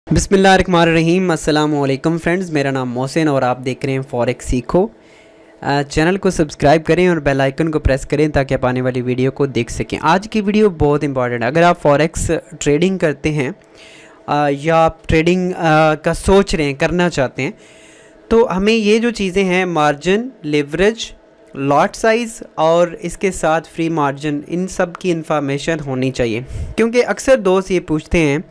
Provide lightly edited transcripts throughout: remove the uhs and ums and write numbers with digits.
बिस्मिल्लाहिर्रहमानिर्रहीम। अस्सलाम वालेकुम फ्रेंड्स, मेरा नाम मोहसिन और आप देख रहे हैं फॉरेक्स सीखो। चैनल को सब्सक्राइब करें और बेल आइकन को प्रेस करें ताकि आप आने वाली वीडियो को देख सकें। आज की वीडियो बहुत इंपॉर्टेंट है। अगर आप फॉरेक्स ट्रेडिंग करते हैं या आप ट्रेडिंग का सोच रहे हैं, करना चाहते हैं, तो हमें ये जो चीज़ें हैं, मार्जिन, लेवरेज, लॉट साइज़ और इसके साथ फ्री मार्जिन, इन सब की इंफॉर्मेशन होनी चाहिए। क्योंकि अक्सर दोस्त ये पूछते हैं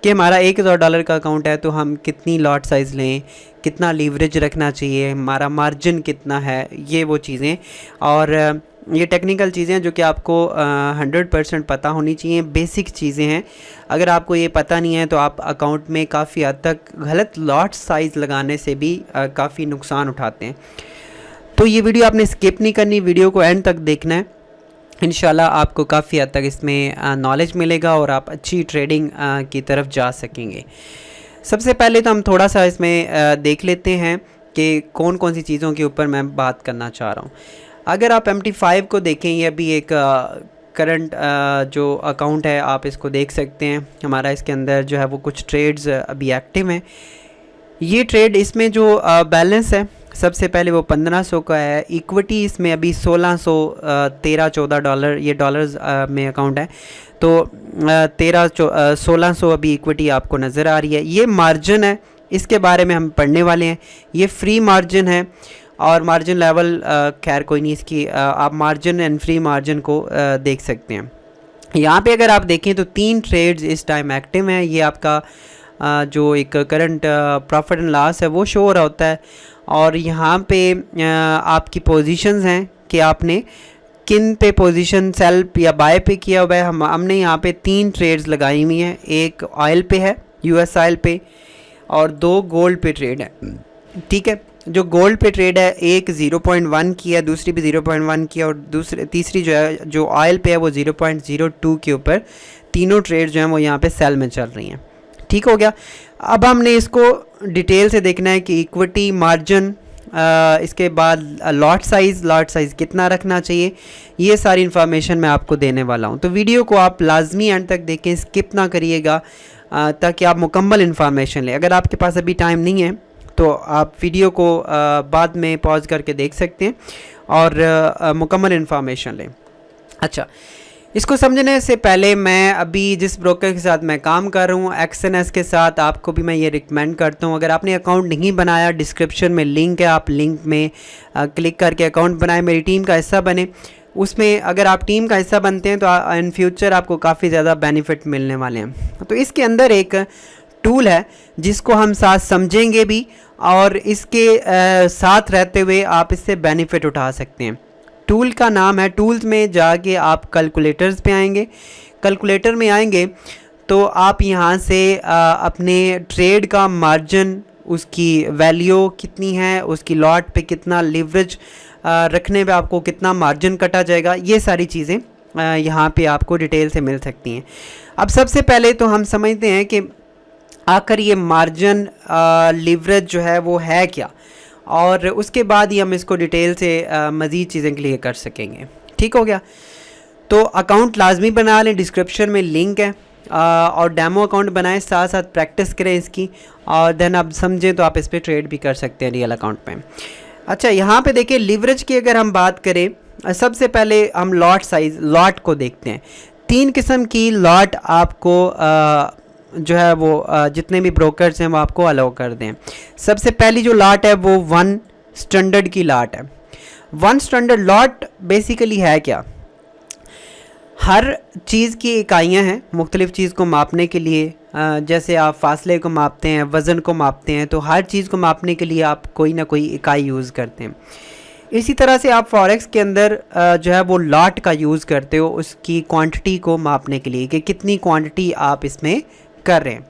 कि हमारा $1000 का अकाउंट है तो हम कितनी लॉट साइज़ लें, कितना लीवरेज रखना चाहिए, हमारा मार्जिन कितना है, ये वो चीज़ें। और ये टेक्निकल चीज़ें हैं जो कि आपको 100% पता होनी चाहिए, बेसिक चीज़ें हैं। अगर आपको ये पता नहीं है तो आप अकाउंट में काफ़ी हद तक गलत लॉट साइज़ लगाने से भी काफ़ी नुकसान उठाते हैं। तो ये वीडियो आपने स्किप नहीं करनी, वीडियो को एंड तक देखना है। इंशाल्लाह आपको काफ़ी हद तक इसमें नॉलेज मिलेगा और आप अच्छी ट्रेडिंग की तरफ जा सकेंगे। सबसे पहले तो हम थोड़ा सा इसमें देख लेते हैं कि कौन कौन सी चीज़ों के ऊपर मैं बात करना चाह रहा हूँ। अगर आप MT5 को देखें, ये अभी एक करंट जो अकाउंट है, आप इसको देख सकते हैं। हमारा इसके अंदर जो है वो कुछ ट्रेड्स अभी एक्टिव हैं। ये ट्रेड, इसमें जो बैलेंस है, सबसे पहले वो 1500 का है। इक्विटी इसमें अभी 1613-14 डॉलर, ये डॉलर्स में अकाउंट है, तो 1600 अभी इक्विटी आपको नज़र आ रही है। ये मार्जिन है, इसके बारे में हम पढ़ने वाले हैं। ये फ्री मार्जिन है और मार्जिन लेवल खैर कोई नहीं, इसकी आप मार्जिन एंड फ्री मार्जिन को देख सकते हैं। यहाँ पे अगर आप देखें तो 3 ट्रेड्स इस टाइम एक्टिव हैं। ये आपका जो एक करंट प्रॉफिट एंड लॉस है वो शो हो रहा होता है, और यहाँ पे आपकी पोजीशंस हैं कि आपने किन पे पोजीशन सेल या बाय पे किया हुआ है। हमने यहाँ पे 3 ट्रेड्स लगाई हुई हैं। एक ऑयल पे है, US ऑयल पे, और 2 गोल्ड पे ट्रेड है। ठीक है, जो गोल्ड पे ट्रेड है, एक 0.1 की है, दूसरी भी 0.1 की है, और तीसरी जो है जो ऑयल पे है वो 0.02 के ऊपर। तीनों ट्रेड जो हैं वो यहाँ पे सेल में चल रही हैं। ठीक हो गया। अब हमने इसको डिटेल से देखना है कि इक्विटी, मार्जिन, इसके बाद लॉट साइज़ कितना रखना चाहिए, ये सारी इन्फॉर्मेशन मैं आपको देने वाला हूँ। तो वीडियो को आप लाजमी एंड तक देखें, स्किप ना करिएगा, ताकि आप मुकम्मल इन्फॉर्मेशन लें। अगर आपके पास अभी टाइम नहीं है तो आप वीडियो को बाद में पॉज करके देख सकते हैं और मुकम्मल इन्फॉर्मेशन लें। अच्छा, इसको समझने से पहले मैं अभी जिस ब्रोकर के साथ मैं काम कर रहा हूँ, XNS के साथ, आपको भी मैं ये रिकमेंड करता हूँ, अगर आपने अकाउंट नहीं बनाया, डिस्क्रिप्शन में लिंक है, आप लिंक में क्लिक करके अकाउंट बनाएं, मेरी टीम का हिस्सा बने। उसमें अगर आप टीम का हिस्सा बनते हैं तो इन फ्यूचर आपको काफ़ी ज़्यादा बेनिफिट मिलने वाले हैं। तो इसके अंदर एक टूल है जिसको हम साथ समझेंगे भी, और इसके साथ रहते हुए आप इससे बेनिफिट उठा सकते हैं। टूल का नाम है, टूल्स में जाके आप कैलकुलेटर्स पे आएंगे। कैलकुलेटर में आएंगे तो आप यहाँ से अपने ट्रेड का मार्जिन, उसकी वैल्यू कितनी है, उसकी लॉट पे कितना लीवरेज रखने पे आपको कितना मार्जिन कटा जाएगा, ये सारी चीज़ें यहाँ पे आपको डिटेल से मिल सकती हैं। अब सबसे पहले तो हम समझते हैं कि आखिर ये मार्जिन, लीवरेज जो है वो है क्या, और उसके बाद ही हम इसको डिटेल से मज़ीद चीज़ें क्लियर कर सकेंगे। ठीक हो गया। तो अकाउंट लाजमी बना लें, डिस्क्रिप्शन में लिंक है, और डेमो अकाउंट बनाएं, साथ साथ प्रैक्टिस करें इसकी, और देन आप समझें तो आप इस पर ट्रेड भी कर सकते हैं रियल अकाउंट पे। अच्छा, यहाँ पे देखिए लिवरेज की अगर हम बात करें, सबसे पहले हम लॉट को देखते हैं। 3 किस्म की लॉट आपको जो है वो जितने भी ब्रोकर्स हैं वो आपको अलाउ कर दें। सबसे पहली जो लॉट है वो 1 स्टैंडर्ड की लॉट है। 1 स्टैंडर्ड लॉट बेसिकली है क्या? हर चीज़ की इकाइयाँ हैं मुख्तलिफ़ चीज़ को मापने के लिए। जैसे आप फासले को मापते हैं, वज़न को मापते हैं, तो हर चीज़ को मापने के लिए आप कोई ना कोई इकाई यूज़ करते हैं। इसी तरह से आप फॉरेक्स के अंदर जो है वो लॉट का यूज़ करते हो उसकी क्वांटिटी को मापने के लिए कि कितनी क्वांटिटी आप इसमें कर रहे हैं।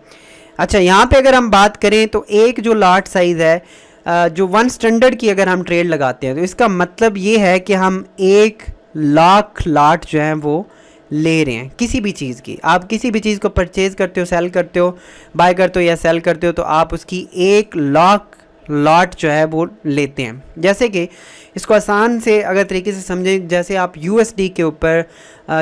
अच्छा, यहाँ पे अगर हम बात करें तो एक जो लॉट साइज़ है, जो 1 स्टैंडर्ड की अगर हम ट्रेड लगाते हैं तो इसका मतलब ये है कि हम 1 लाख लॉट जो है वो ले रहे हैं किसी भी चीज़ की। आप किसी भी चीज़ को परचेज़ करते हो, सेल करते हो, बाय करते हो या सेल करते हो, तो आप उसकी 1 लाख लॉट जो है वो लेते हैं। जैसे कि इसको आसान से अगर तरीके से समझें, जैसे आप यूएसडी के ऊपर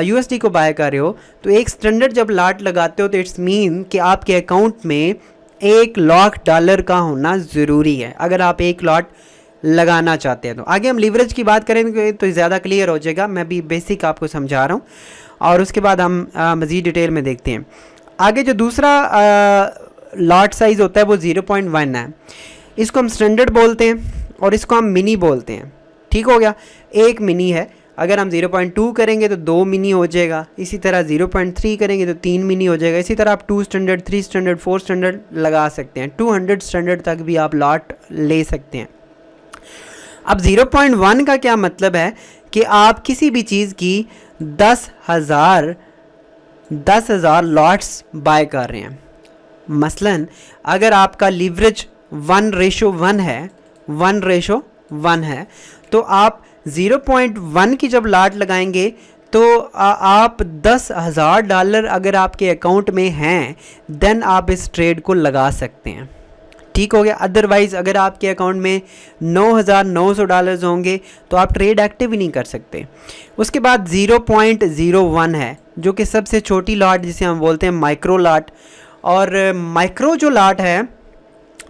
यूएसडी को बाय कर रहे हो, तो एक स्टैंडर्ड जब लॉट लगाते हो तो इट्स मीन कि आपके अकाउंट में $1,00,000 का होना ज़रूरी है अगर आप एक लॉट लगाना चाहते हैं। तो आगे हम लीवरेज की बात करेंगे तो ज़्यादा क्लियर हो जाएगा, मैं भी बेसिक आपको समझा रहा हूँ और उसके बाद हम मज़ीद डिटेल में देखते हैं। आगे जो दूसरा लॉट साइज़ होता है वो 0.1 है। इसको हम स्टैंडर्ड बोलते हैं और इसको हम मिनी बोलते हैं। ठीक हो गया, एक मिनी है। अगर हम 0.2 करेंगे तो 2 मिनी हो जाएगा, इसी तरह 0.3 करेंगे तो 3 मिनी हो जाएगा। इसी तरह आप 2 स्टैंडर्ड, 3 स्टैंडर्ड, 4 स्टैंडर्ड लगा सकते हैं। 200 स्टैंडर्ड तक भी आप लॉट ले सकते हैं। अब 0.1 का क्या मतलब है कि आप किसी भी चीज़ की 10,000 लॉट्स बाय कर रहे हैं। मसलन अगर आपका लीवरेज 1:1 है, 1:1 है, तो आप 0.1 की जब लॉट लगाएंगे तो आप $10,000 अगर आपके अकाउंट में हैं देन आप इस ट्रेड को लगा सकते हैं। ठीक हो गया। अदरवाइज़ अगर आपके अकाउंट में $9,900 होंगे तो आप ट्रेड एक्टिव ही नहीं कर सकते। उसके बाद 0.01 है जो कि सबसे छोटी लॉट जिसे हम बोलते हैं माइक्रो लॉट। और माइक्रो जो लॉट है,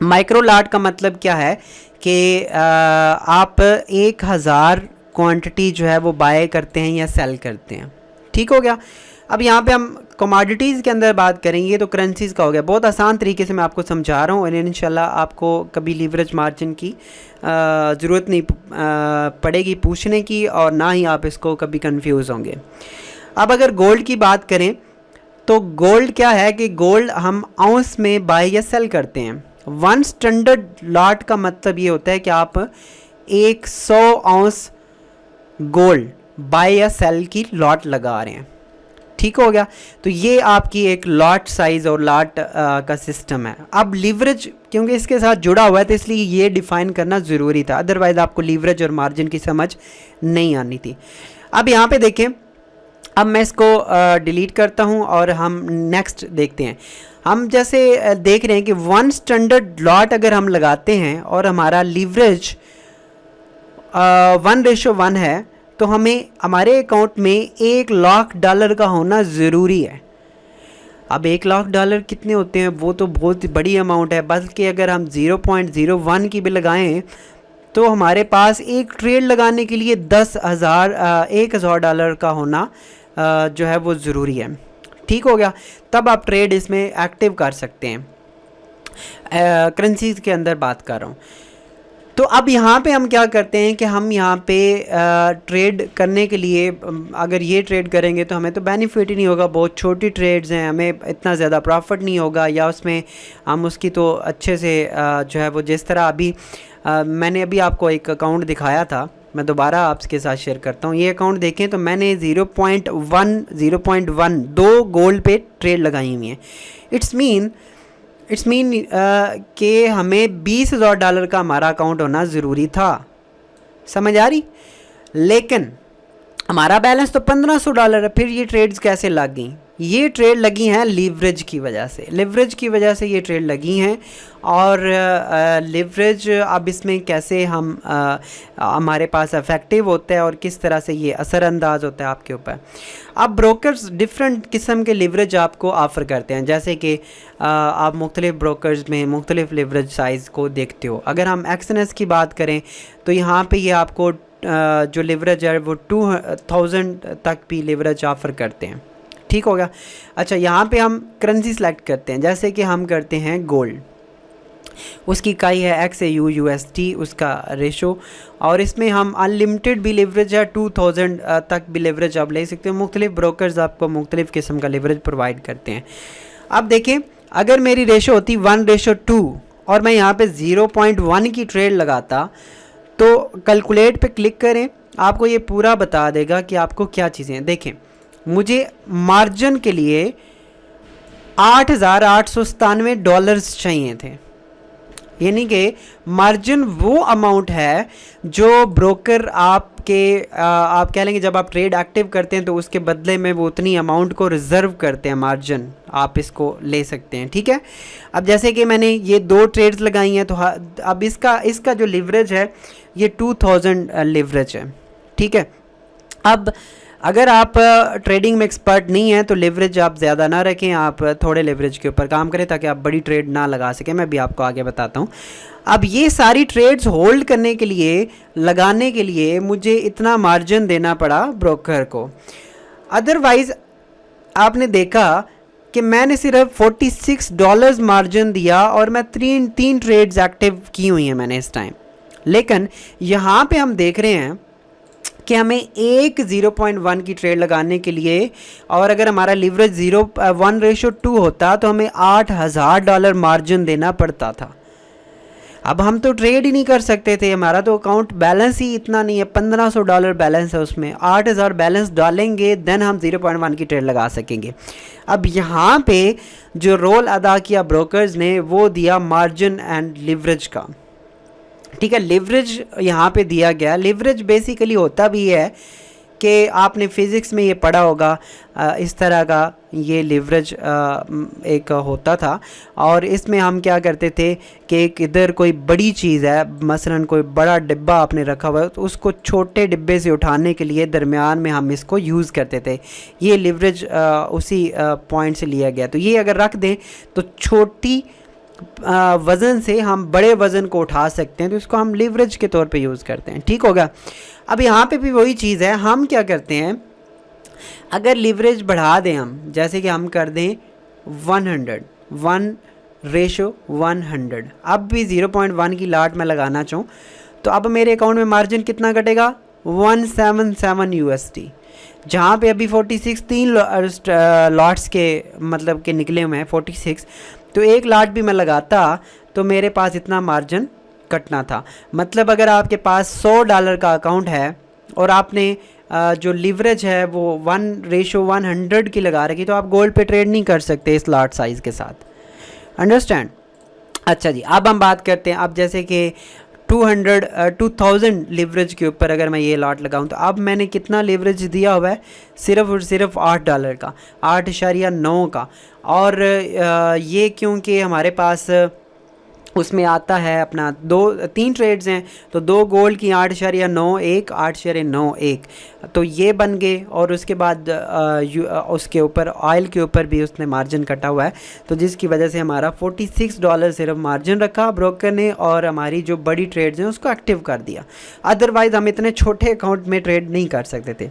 माइक्रो लॉट का मतलब क्या है कि आप 1,000 क्वांटिटी जो है वो बाय करते हैं या सेल करते हैं। ठीक हो गया। अब यहाँ पे हम कमोडिटीज़ के अंदर बात करेंगे तो करेंसीज़ का हो गया। बहुत आसान तरीके से मैं आपको समझा रहा हूँ और इंशाल्लाह आपको कभी लीवरेज मार्जिन की ज़रूरत नहीं पड़ेगी पूछने की और ना ही आप इसको कभी कंफ्यूज होंगे। अब अगर गोल्ड की बात करें तो गोल्ड क्या है कि गोल्ड हम आउंस में बाय या सेल करते हैं। 1 स्टैंडर्ड लॉट का मतलब ये होता है कि आप 100 आउंस गोल्ड बाय या सेल की लॉट लगा रहे हैं। ठीक हो गया। तो ये आपकी एक लॉट साइज़ और लॉट का सिस्टम है। अब लीवरेज क्योंकि इसके साथ जुड़ा हुआ है तो इसलिए ये डिफ़ाइन करना ज़रूरी था, अदरवाइज़ आपको लीवरेज और मार्जिन की समझ नहीं आनी थी। अब यहाँ पे देखें, अब मैं इसको डिलीट करता हूँ और हम नेक्स्ट देखते हैं। हम जैसे देख रहे हैं कि 1 स्टैंडर्ड लॉट अगर हम लगाते हैं और हमारा लीवरेज 1:1 है तो हमें हमारे अकाउंट में $1,00,000 का होना ज़रूरी है। अब $1,00,000 कितने होते हैं, वो तो बहुत बड़ी अमाउंट है। बल्कि अगर हम 0.01 की भी लगाएं तो हमारे पास एक ट्रेड लगाने के लिए $1,000 का होना जो है वो ज़रूरी है। ठीक हो गया। तब आप ट्रेड इसमें एक्टिव कर सकते हैं। करेंसीज़ के अंदर बात कर रहा हूँ। तो अब यहाँ पे हम क्या करते हैं कि हम यहाँ पे ट्रेड करने के लिए अगर ये ट्रेड करेंगे तो हमें तो बेनिफिट ही नहीं होगा। बहुत छोटी ट्रेड्स हैं, हमें इतना ज़्यादा प्रॉफिट नहीं होगा या उसमें हम उसकी तो अच्छे से जो है वो जिस तरह अभी मैंने अभी आपको एक अकाउंट दिखाया था, मैं दोबारा आपके साथ शेयर करता हूँ। ये अकाउंट देखें तो मैंने 0.1 2 गोल्ड पे ट्रेड लगाई हुई हैं। इट्स मीन कि हमें $20,000 का हमारा अकाउंट होना ज़रूरी था। समझ आ रही? लेकिन हमारा बैलेंस तो $1,500 है। फिर ये ट्रेड्स कैसे लग गई? ये ट्रेड लगी हैं लीवरेज की वजह से। लीवरेज की वजह से ये ट्रेड लगी हैं। और लीवरेज अब इसमें कैसे हम हमारे पास इफ़ेक्टिव होता है और किस तरह से ये असरअंदाज होता है आपके ऊपर। अब ब्रोकर्स डिफरेंट किस्म के लीवरेज आपको ऑफ़र करते हैं, जैसे कि आप मुख्तलिफ ब्रोकर्स में मुख्तलिफ लीवरेज साइज़ को देखते हो। अगर हम एक्सएनएस की बात करें तो यहाँ पे ये आपको जो लीवरेज है वो 2,000 तक भी लीवरेज ऑफ़र करते हैं। ठीक हो गया। अच्छा, यहाँ पे हम करेंसी सेलेक्ट करते हैं, जैसे कि हम करते हैं गोल्ड, उसकी इकाई है XAU/USD उसका रेशो, और इसमें हम अनलिमिटेड भी लीवरेज है, 2,000 तक भी लीवरेज आप ले सकते हो। मुख्तलिफ ब्रोकर्स आपको मुख्तलिफ किस्म का लीवरेज प्रोवाइड करते हैं। अब देखें, अगर मेरी रेशो होती 1:2 और मैं यहाँ पे 0.1 की ट्रेड लगाता तो कैलकुलेट पे क्लिक करें, आपको ये पूरा बता देगा कि आपको क्या चीज़ें। देखें, मुझे मार्जिन के लिए $8,897 चाहिए थे, यानी कि मार्जिन वो अमाउंट है जो ब्रोकर आपके आप कह लेंगे जब आप ट्रेड एक्टिव करते हैं तो उसके बदले में वो उतनी अमाउंट को रिज़र्व करते हैं, मार्जिन आप इसको ले सकते हैं। ठीक है। अब जैसे कि मैंने ये 2 ट्रेड्स लगाई हैं तो अब इसका जो लीवरेज है ये 2000 लिवरेज है, ठीक है। अब अगर आप ट्रेडिंग में एक्सपर्ट नहीं हैं तो लिवरेज आप ज़्यादा ना रखें, आप थोड़े लिवरेज के ऊपर काम करें ताकि आप बड़ी ट्रेड ना लगा सकें। मैं भी आपको आगे बताता हूँ। अब ये सारी ट्रेड्स होल्ड करने के लिए, लगाने के लिए मुझे इतना मार्जिन देना पड़ा ब्रोकर को। अदरवाइज़ आपने देखा कि मैंने सिर्फ $46 मार्जिन दिया और मैं तीन ट्रेड्स एक्टिव की हुई हैं मैंने इस टाइम। लेकिन यहाँ पे हम देख रहे हैं कि हमें एक 0.1 की ट्रेड लगाने के लिए, और अगर हमारा लिवरेज 1:2 होता तो हमें $8,000 मार्जिन देना पड़ता था। अब हम तो ट्रेड ही नहीं कर सकते थे, हमारा तो अकाउंट बैलेंस ही इतना नहीं है, $1,500 बैलेंस है, उसमें 8,000 बैलेंस डालेंगे देन हम 0.1 की ट्रेड लगा सकेंगे। अब यहाँ पे जो रोल अदा किया ब्रोकर्स ने वो दिया मार्जिन एंड लिवरेज का, ठीक है। लिवरेज यहाँ पे दिया गया। लिवरेज बेसिकली होता भी है कि आपने फिज़िक्स में ये पढ़ा होगा, इस तरह का ये लिवरेज एक होता था। और इसमें हम क्या करते थे कि इधर कोई बड़ी चीज़ है, मसलन कोई बड़ा डिब्बा आपने रखा हुआ है, तो उसको छोटे डिब्बे से उठाने के लिए दरमियान में हम इसको यूज़ करते थे। ये लिवरेज उसी पॉइंट से लिया गया। तो ये अगर रख दें तो छोटी वज़न से हम बड़े वज़न को उठा सकते हैं, तो इसको हम लिवरेज के तौर पे यूज़ करते हैं, ठीक होगा। अब यहाँ पे भी वही चीज़ है, हम क्या करते हैं, अगर लिवरेज बढ़ा दें हम, जैसे कि हम कर दें 1:1, अब भी 0.1 की लाट मैं लगाना चाहूँ तो अब मेरे अकाउंट में मार्जिन कितना घटेगा, $177। जहाँ पे अभी 46 तीन लॉट्स के मतलब के निकले हुए हैं 46, तो एक लाट भी मैं लगाता तो मेरे पास इतना मार्जिन कटना था। मतलब अगर आपके पास $100 का अकाउंट है और आपने जो लिवरेज है वो 1:100 की लगा रखी, तो आप गोल्ड पे ट्रेड नहीं कर सकते इस लाट साइज़ के साथ। अंडरस्टैंड? अच्छा जी, अब हम बात करते हैं। अब जैसे कि 2000 लिवरेज के ऊपर अगर मैं ये लॉट लगाऊं तो अब मैंने कितना लिवरेज दिया हुआ है, सिर्फ और सिर्फ $8 का, 8.9 का। और ये क्योंकि हमारे पास उसमें आता है अपना 3 ट्रेड्स हैं, तो 2 गोल्ड की 8.91, 8.91, तो ये बन गए। और उसके बाद उसके ऊपर ऑयल के ऊपर भी उसने मार्जिन कटा हुआ है, तो जिसकी वजह से हमारा $46 सिर्फ मार्जिन रखा ब्रोकर ने और हमारी जो बड़ी ट्रेड्स हैं उसको एक्टिव कर दिया। अदरवाइज़ हम इतने छोटे अकाउंट में ट्रेड नहीं कर सकते थे।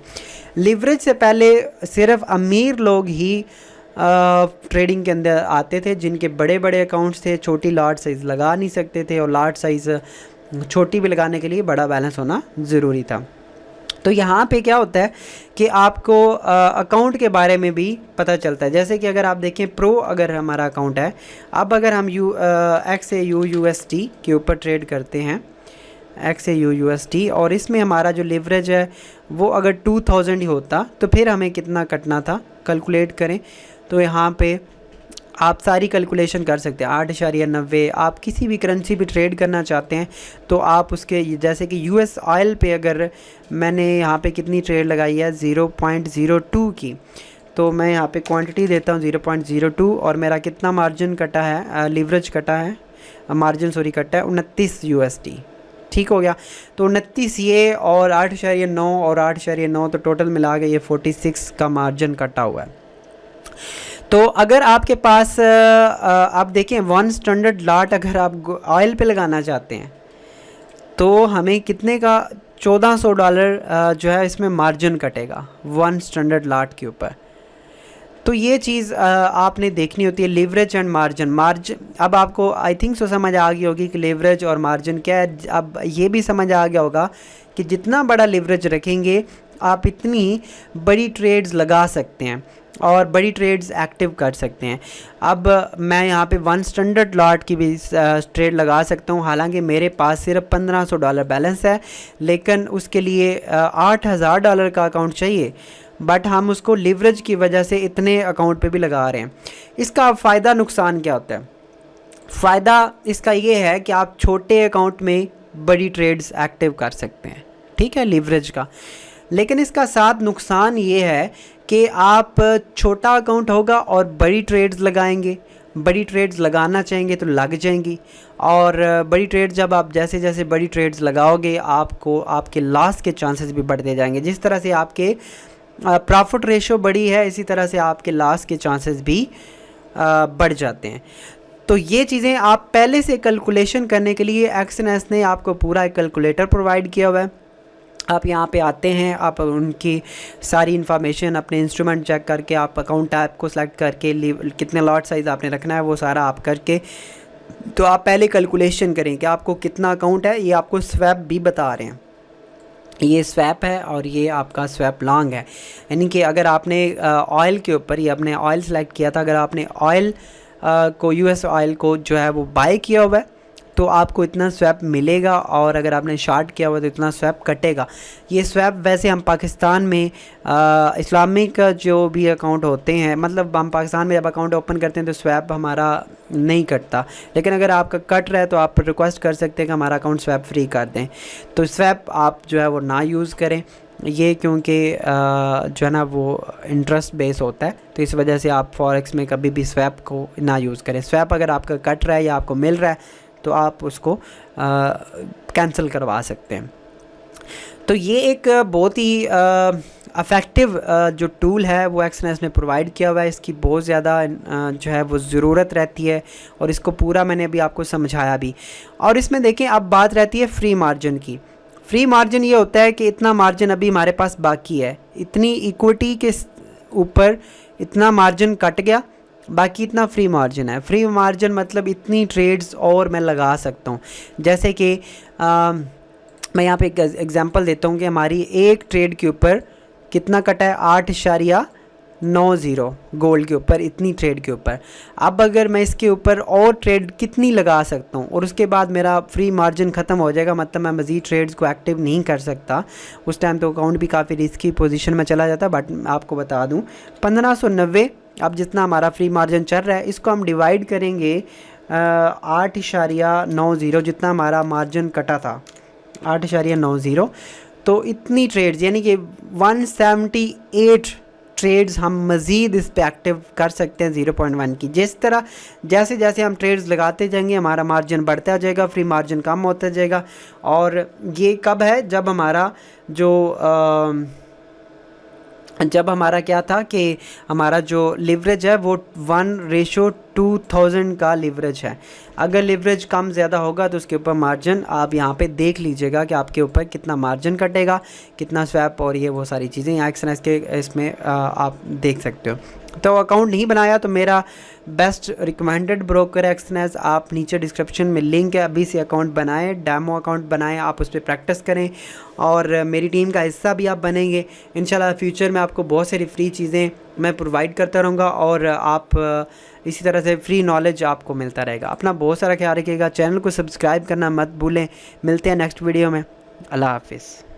लिवरेज से पहले सिर्फ अमीर लोग ही ट्रेडिंग के अंदर आते थे, जिनके बड़े बड़े अकाउंट्स थे, छोटी लॉट साइज़ लगा नहीं सकते थे, और लॉट साइज़ छोटी भी लगाने के लिए बड़ा बैलेंस होना ज़रूरी था। तो यहाँ पे क्या होता है कि आपको अकाउंट के बारे में भी पता चलता है। जैसे कि अगर आप देखें प्रो अगर हमारा अकाउंट है, अब अगर हम XAUUSD के ऊपर ट्रेड करते हैं, XAUUSD, और इसमें हमारा जो लिवरेज है वो अगर 2000 ही होता तो फिर हमें कितना कटना था, कैलकुलेट करें तो यहाँ पे आप सारी कैलकुलेशन कर सकते हैं। 8.90, आप किसी भी करेंसी भी ट्रेड करना चाहते हैं तो आप उसके, जैसे कि US ऑयल पे अगर मैंने यहाँ पे कितनी ट्रेड लगाई है 0.02 की, तो मैं यहाँ पे क्वांटिटी देता हूँ 0.02, और मेरा कितना मार्जिन कटा है, लिवरेज कटा है, मार्जिन सॉरी कटा है $29, ठीक हो गया। तो 29 ये और 8.9 और 8.9, तो टोटल मिला के ये 46 का मार्जिन कटा हुआ है। तो अगर आपके पास आप देखें 1 स्टैंडर्ड लॉट अगर आप ऑयल पे लगाना चाहते हैं तो हमें कितने का $1400 जो है इसमें मार्जिन कटेगा 1 स्टैंडर्ड लॉट के ऊपर। तो ये चीज़ आपने देखनी होती है, लिवरेज एंड मार्जिन। अब आपको आई थिंक सो समझ आ गई होगी कि लिवरेज और मार्जिन क्या है। अब ये भी समझ आ गया होगा कि जितना बड़ा लिवरेज रखेंगे आप इतनी बड़ी ट्रेड्स लगा सकते हैं और बड़ी ट्रेड्स एक्टिव कर सकते हैं। अब मैं यहाँ पे 1 स्टैंडर्ड लॉट की भी ट्रेड लगा सकता हूँ, हालांकि मेरे पास सिर्फ $1500 बैलेंस है, लेकिन उसके लिए $8000 का अकाउंट चाहिए, बट हम उसको लिवरेज की वजह से इतने अकाउंट पे भी लगा रहे हैं। इसका फ़ायदा नुकसान क्या होता है? फ़ायदा इसका ये है कि आप छोटे अकाउंट में बड़ी ट्रेड्स एक्टिव कर सकते हैं, ठीक है, लिवरेज का। लेकिन इसका साथ नुकसान ये है कि आप छोटा अकाउंट होगा और बड़ी ट्रेड्स लगाएंगे, बड़ी ट्रेड्स लगाना चाहेंगे तो लग जाएंगी, और बड़ी ट्रेड जब आप जैसे जैसे बड़ी ट्रेड्स लगाओगे आपको आपके लॉस के चांसेस भी बढ़ते जाएंगे। जिस तरह से आपके प्रॉफिट रेशो बड़ी है, इसी तरह से आपके लॉस के चांसेस भी बढ़ जाते हैं। तो ये चीज़ें आप पहले से कैलकुलेशन करने के लिए एक्सएनएस ने आपको पूरा एक कैलकुलेटर प्रोवाइड किया हुआ है। आप यहाँ पे आते हैं, आप उनकी सारी इन्फॉर्मेशन अपने इंस्ट्रूमेंट चेक करके, आप अकाउंट टाइप को सिलेक्ट करके, कितने लॉट साइज़ आपने रखना है वो सारा आप करके, तो आप पहले कैलकुलेशन करें कि आपको कितना अकाउंट है। ये आपको स्वैप भी बता रहे हैं, ये स्वैप है और ये आपका स्वैप लॉन्ग है। यानी कि अगर आपने ऑयल के ऊपर, ये आपने ऑयल सेलेक्ट किया था, अगर आपने ऑयल को यूएस ऑयल को जो है वो बाय किया हुआ है तो आपको इतना स्वैप मिलेगा, और अगर आपने शॉर्ट किया हुआ तो इतना स्वैप कटेगा। ये स्वैप वैसे हम पाकिस्तान में इस्लामिक जो भी अकाउंट होते हैं, मतलब हम पाकिस्तान में जब अकाउंट ओपन करते हैं तो स्वैप हमारा नहीं कटता, लेकिन अगर आपका कट रहा है तो आप रिक्वेस्ट कर सकते हैं कि हमारा अकाउंट स्वैप फ्री कर दें। तो स्वैप आप जो है वो ना यूज़ करें ये, क्योंकि जो है ना वो इंटरेस्ट बेस होता है, तो इस वजह से आप फॉरेक्स में कभी भी स्वैप को ना यूज़ करें। स्वैप अगर आपका कट रहा है या आपको मिल रहा है तो आप उसको कैंसिल करवा सकते हैं। तो ये एक बहुत ही अफेक्टिव जो टूल है वो एक्सएनएस ने प्रोवाइड किया हुआ है। इसकी बहुत ज़्यादा जो है वो ज़रूरत रहती है, और इसको पूरा मैंने अभी आपको समझाया भी। और इसमें देखें अब बात रहती है फ्री मार्जिन की। फ्री मार्जिन ये होता है कि इतना मार्जिन अभी हमारे पास बाकी है, इतनी इक्विटी के ऊपर इतना मार्जिन कट गया, बाकी इतना फ्री मार्जिन है। फ्री मार्जिन मतलब इतनी ट्रेड्स और मैं लगा सकता हूँ। जैसे कि मैं यहाँ पे एक एग्जांपल देता हूँ कि हमारी एक ट्रेड के ऊपर कितना कटा है, 8.90 गोल्ड के ऊपर, इतनी ट्रेड के ऊपर। अब अगर मैं इसके ऊपर और ट्रेड कितनी लगा सकता हूँ और उसके बाद मेरा फ्री मार्जिन ख़त्म हो जाएगा, मतलब मैं मज़ीद ट्रेड्स को एक्टिव नहीं कर सकता, उस टाइम तो अकाउंट भी काफ़ी रिस्की पोजीशन में चला जाता। बट आपको बता दूँ 1590 अब जितना हमारा फ्री मार्जिन चल रहा है, इसको हम डिवाइड करेंगे 8.90 जितना हमारा मार्जिन कटा था, 8.90, तो इतनी ट्रेड्स यानी कि 178 ट्रेड्स हम मज़ीद इस पर एक्टिव कर सकते हैं 0.1 की। जिस तरह जैसे जैसे हम ट्रेड्स लगाते जाएंगे हमारा मार्जिन बढ़ता जाएगा, फ्री मार्जिन कम होता जाएगा। और ये कब है, जब हमारा जो जब हमारा क्या था कि हमारा जो लिवरेज है वो 1:2000 का लिवरेज है। अगर लिवरेज कम ज़्यादा होगा तो उसके ऊपर मार्जिन आप यहाँ पे देख लीजिएगा कि आपके ऊपर कितना मार्जिन कटेगा, कितना स्वैप, और ये वो सारी चीज़ें यहाँ एक्सएनएस के इसमें आप देख सकते हो। तो अकाउंट नहीं बनाया तो मेरा बेस्ट रिकमेंडेड ब्रोकर एक्सएनएस, आप नीचे डिस्क्रिप्शन में लिंक है, अभी से अकाउंट बनाएं, डेमो अकाउंट बनाएं, आप उस पर प्रैक्टिस करें और मेरी टीम का हिस्सा भी आप बनेंगे। इंशाल्लाह फ्यूचर में आपको बहुत सारी फ्री चीज़ें मैं प्रोवाइड करता रहूँगा और आप इसी तरह से फ्री नॉलेज आपको मिलता रहेगा। अपना बहुत सारा ख्याल रखिएगा, चैनल को सब्सक्राइब करना मत भूलें। मिलते हैं नेक्स्ट वीडियो में, अल्लाह हाफिज़।